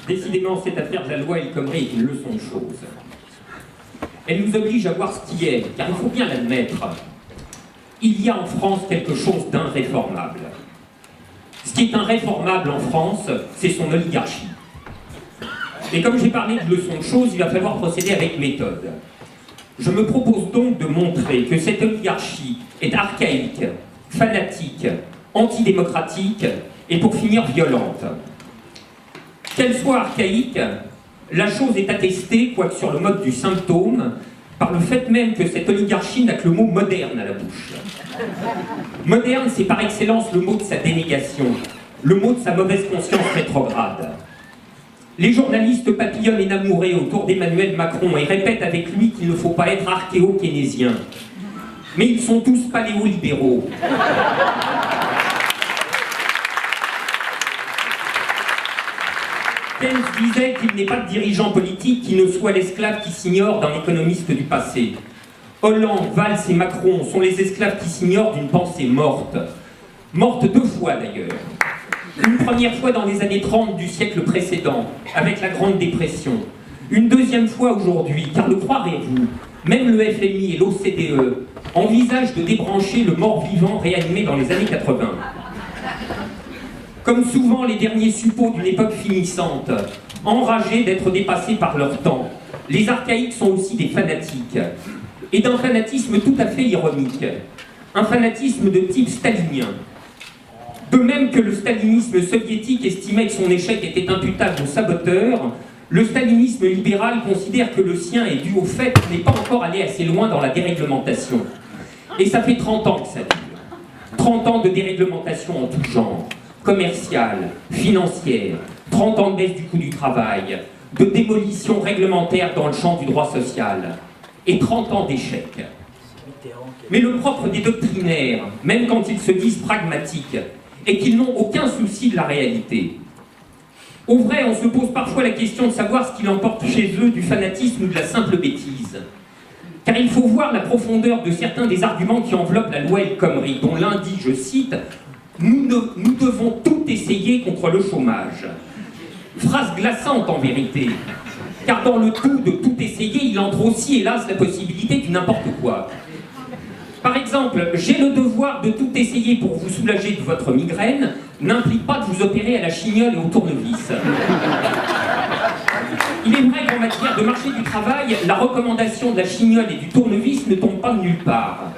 Décidément, cette affaire de la loi El Khomri est une leçon de choses. Elle nous oblige à voir ce qui est, car il faut bien l'admettre. Il y a en France quelque chose d'inréformable. Ce qui est inréformable en France, c'est son oligarchie. Et comme j'ai parlé de leçon de choses, il va falloir procéder avec méthode. Je me propose donc de montrer que cette oligarchie est archaïque, fanatique, antidémocratique et pour finir violente. Qu'elle soit archaïque, la chose est attestée, quoique sur le mode du symptôme, par le fait même que cette oligarchie n'a que le mot moderne à la bouche. Moderne, c'est par excellence le mot de sa dénégation, le mot de sa mauvaise conscience rétrograde. Les journalistes papillonnent énamourés autour d'Emmanuel Macron et répètent avec lui qu'il ne faut pas être archéo-keynésien. Mais ils sont tous paléolibéraux. Keynes disait qu'il n'est pas de dirigeant politique qui ne soit l'esclave qui s'ignore d'un économiste du passé. Hollande, Valls et Macron sont les esclaves qui s'ignorent d'une pensée morte. Morte 2 fois d'ailleurs. Une première fois dans les années 30 du siècle précédent, avec la Grande Dépression. Une deuxième fois aujourd'hui, car le croirez-vous, même le FMI et l'OCDE envisagent de débrancher le mort-vivant réanimé dans les années 80. Comme souvent les derniers suppôts d'une époque finissante, enragés d'être dépassés par leur temps, les archaïques sont aussi des fanatiques. Et d'un fanatisme tout à fait ironique. Un fanatisme de type stalinien. De même que le stalinisme soviétique estimait que son échec était imputable aux saboteurs, le stalinisme libéral considère que le sien est dû au fait qu'il n'est pas encore allé assez loin dans la déréglementation. Et ça fait 30 ans que ça dure. 30 ans de déréglementation en tout genre. Commerciale, financière, 30 ans de baisse du coût du travail, de démolition réglementaire dans le champ du droit social, et 30 ans d'échecs. Mais le propre des doctrinaires, même quand ils se disent pragmatiques, est qu'ils n'ont aucun souci de la réalité. Au vrai, on se pose parfois la question de savoir ce qu'il emporte chez eux du fanatisme ou de la simple bêtise. Car il faut voir la profondeur de certains des arguments qui enveloppent la loi El Khomri, dont l'un dit, je cite, « Nous devons tout essayer contre le chômage ». Phrase glaçante en vérité, car dans le tout de tout essayer, il entre aussi, hélas, la possibilité du n'importe quoi. Par exemple, j'ai le devoir de tout essayer pour vous soulager de votre migraine, n'implique pas de vous opérer à la chignole et au tournevis. Il est vrai qu'en matière de marché du travail, la recommandation de la chignole et du tournevis ne tombe pas de nulle part.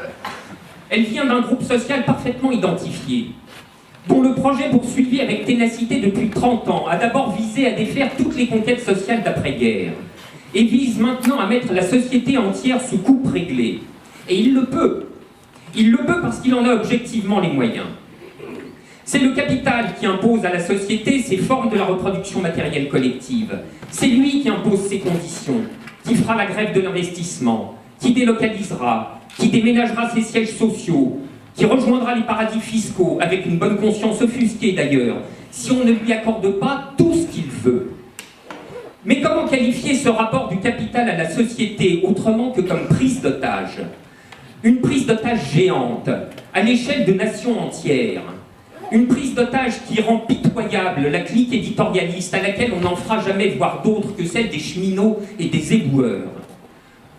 Elle vient d'un groupe social parfaitement identifié, dont le projet poursuivi avec ténacité depuis 30 ans a d'abord visé à défaire toutes les conquêtes sociales d'après-guerre, et vise maintenant à mettre la société entière sous coupe réglée. Et il le peut. Il le peut parce qu'il en a objectivement les moyens. C'est le capital qui impose à la société ses formes de la reproduction matérielle collective. C'est lui qui impose ses conditions, qui fera la grève de l'investissement, qui délocalisera, qui déménagera ses sièges sociaux, qui rejoindra les paradis fiscaux, avec une bonne conscience offusquée d'ailleurs, si on ne lui accorde pas tout ce qu'il veut. Mais comment qualifier ce rapport du capital à la société autrement que comme prise d'otage? Une prise d'otage géante, à l'échelle de nations entières. Une prise d'otage qui rend pitoyable la clique éditorialiste à laquelle on n'en fera jamais voir d'autres que celle des cheminots et des éboueurs.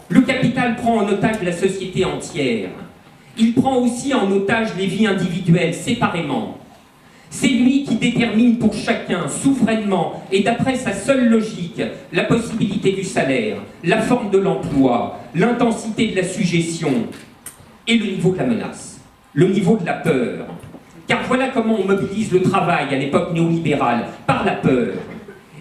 Le capital prend en otage la société entière. Il prend aussi en otage les vies individuelles, séparément. C'est lui qui détermine pour chacun, souverainement, et d'après sa seule logique, la possibilité du salaire, la forme de l'emploi, l'intensité de la sujétion, et le niveau de la menace, le niveau de la peur. Car voilà comment on mobilise le travail à l'époque néolibérale, par la peur.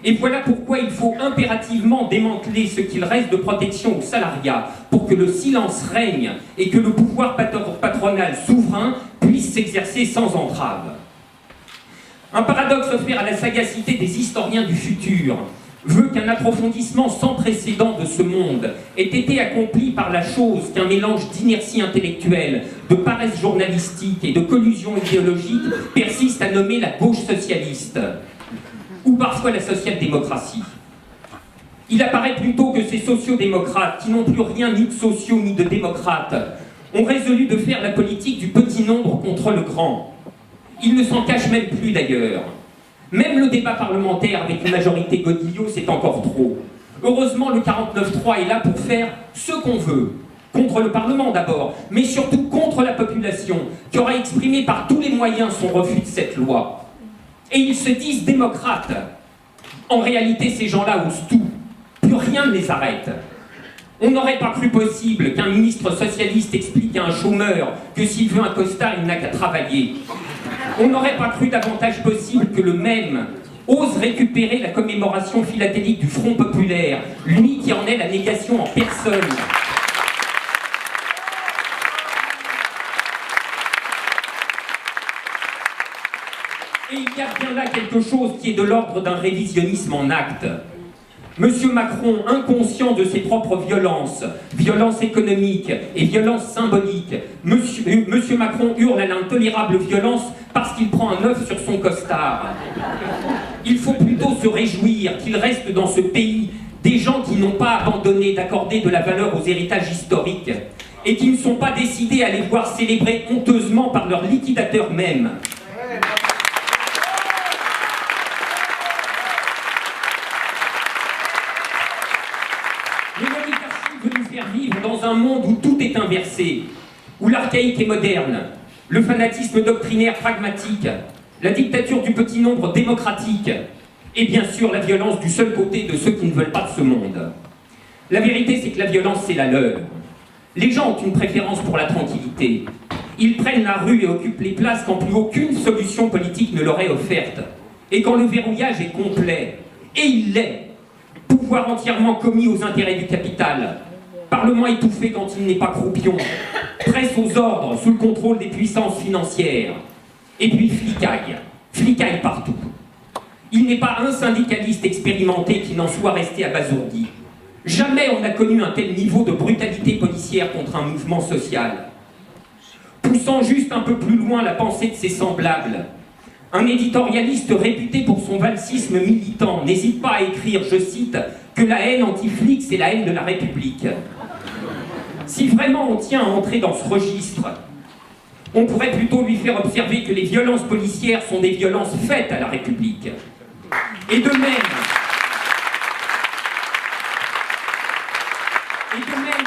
Et voilà pourquoi il faut impérativement démanteler ce qu'il reste de protection au salariat pour que le silence règne et que le pouvoir patronal souverain puisse s'exercer sans entrave. Un paradoxe offert à la sagacité des historiens du futur veut qu'un approfondissement sans précédent de ce monde ait été accompli par la chose qu'un mélange d'inertie intellectuelle, de paresse journalistique et de collusion idéologique persiste à nommer la gauche socialiste, ou parfois la social-démocratie. Il apparaît plutôt que ces sociodémocrates, qui n'ont plus rien ni de sociaux ni de démocrates, ont résolu de faire la politique du petit nombre contre le grand. Ils ne s'en cachent même plus d'ailleurs. Même le débat parlementaire avec une majorité godillot, c'est encore trop. Heureusement, le 49.3 est là pour faire ce qu'on veut. Contre le Parlement d'abord, mais surtout contre la population, qui aura exprimé par tous les moyens son refus de cette loi. Et ils se disent démocrates. En réalité, ces gens-là osent tout. Plus rien ne les arrête. On n'aurait pas cru possible qu'un ministre socialiste explique à un chômeur que s'il veut un costard, il n'a qu'à travailler. On n'aurait pas cru davantage possible que le même ose récupérer la commémoration philatélique du Front populaire, lui qui en est la négation en personne. Et il y a bien là quelque chose qui est de l'ordre d'un révisionnisme en acte. Monsieur Macron, inconscient de ses propres violences, violences économiques et violences symboliques, Monsieur Macron hurle à l'intolérable violence parce qu'il prend un œuf sur son costard. Il faut plutôt se réjouir qu'il reste dans ce pays des gens qui n'ont pas abandonné d'accorder de la valeur aux héritages historiques et qui ne sont pas décidés à les voir célébrer honteusement par leurs liquidateurs même. Vivre dans un monde où tout est inversé, où l'archaïque est moderne, le fanatisme doctrinaire pragmatique, la dictature du petit nombre démocratique, et bien sûr la violence du seul côté de ceux qui ne veulent pas de ce monde. La vérité, c'est que la violence, c'est la leur. Les gens ont une préférence pour la tranquillité. Ils prennent la rue et occupent les places quand plus aucune solution politique ne leur est offerte. Et quand le verrouillage est complet, et il l'est, pouvoir entièrement commis aux intérêts du capital, Parlement étouffé quand il n'est pas croupion, presse aux ordres sous le contrôle des puissances financières, et puis flicaille partout. Il n'est pas un syndicaliste expérimenté qui n'en soit resté abasourdi. Jamais on n'a connu un tel niveau de brutalité policière contre un mouvement social. Poussant juste un peu plus loin la pensée de ses semblables, un éditorialiste réputé pour son valsisme militant n'hésite pas à écrire, je cite, que la haine anti-flic, c'est la haine de la République. Si vraiment on tient à entrer dans ce registre, on pourrait plutôt lui faire observer que les violences policières sont des violences faites à la République. Et de même,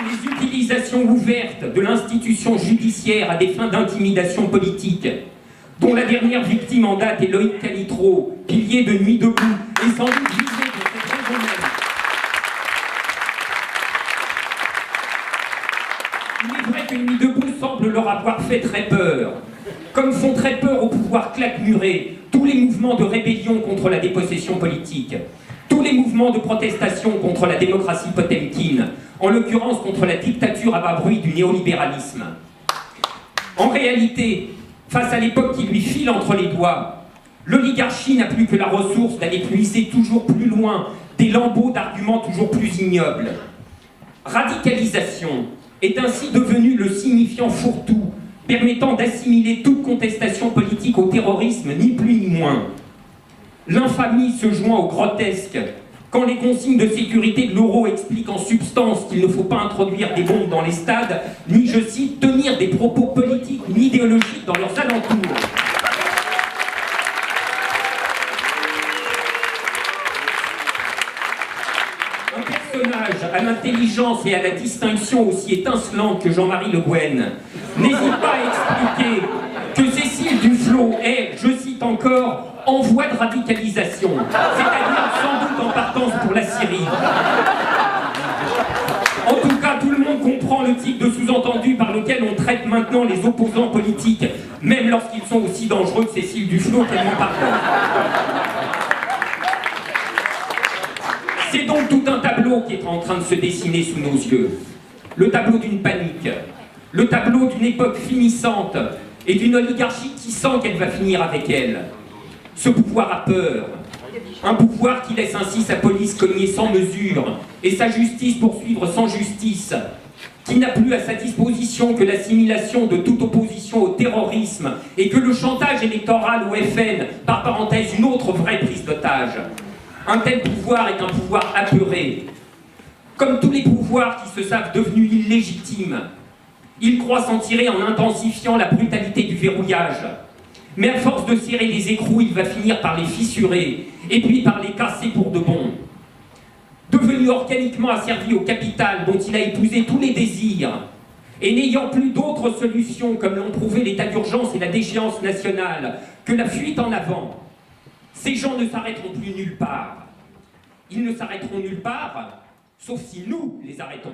les utilisations ouvertes de l'institution judiciaire à des fins d'intimidation politique, dont la dernière victime en date est Loïc Calitro, pilier de Nuit debout, et sans doute visé pour cette raison même. Il est vrai que Nuit debout semble leur avoir fait très peur, comme font très peur au pouvoir claquemuré tous les mouvements de rébellion contre la dépossession politique, tous les mouvements de protestation contre la démocratie potemkine, en l'occurrence contre la dictature à bas bruit du néolibéralisme. En réalité, face à l'époque qui lui file entre les doigts, l'oligarchie n'a plus que la ressource d'aller puiser toujours plus loin des lambeaux d'arguments toujours plus ignobles. Radicalisation est ainsi devenu le signifiant fourre-tout permettant d'assimiler toute contestation politique au terrorisme, ni plus ni moins. L'infamie se joint au grotesque quand les consignes de sécurité de l'euro expliquent en substance qu'il ne faut pas introduire des bombes dans les stades, ni, je cite, tenir des propos politiques ni idéologiques dans leurs alentours. Un personnage à l'intelligence et à la distinction aussi étincelante que Jean-Marie Le Guen n'hésite pas à expliquer que Cécile Duflot est, je cite encore, en voie de radicalisation, c'est-à-dire sans doute en partance pour la Syrie. En tout cas, tout le monde comprend le type de sous-entendu par lequel on traite maintenant les opposants politiques, même lorsqu'ils sont aussi dangereux que Cécile Duflot, qu'elle m'en pardonne. C'est donc tout un tableau qui est en train de se dessiner sous nos yeux. Le tableau d'une panique, le tableau d'une époque finissante et d'une oligarchie qui sent qu'elle va finir avec elle. Ce pouvoir a peur, un pouvoir qui laisse ainsi sa police cogner sans mesure et sa justice poursuivre sans justice, qui n'a plus à sa disposition que l'assimilation de toute opposition au terrorisme et que le chantage électoral au FN, par parenthèse une autre vraie prise d'otage. Un tel pouvoir est un pouvoir apeuré. Comme tous les pouvoirs qui se savent devenus illégitimes, il croit s'en tirer en intensifiant la brutalité du verrouillage. Mais à force de serrer des écrous, il va finir par les fissurer, et puis par les casser pour de bon. Devenu organiquement asservi au capital dont il a épousé tous les désirs, et n'ayant plus d'autre solution, comme l'ont prouvé l'état d'urgence et la déchéance nationale, que la fuite en avant, ces gens ne s'arrêteront plus nulle part. Ils ne s'arrêteront nulle part, sauf si nous les arrêtons.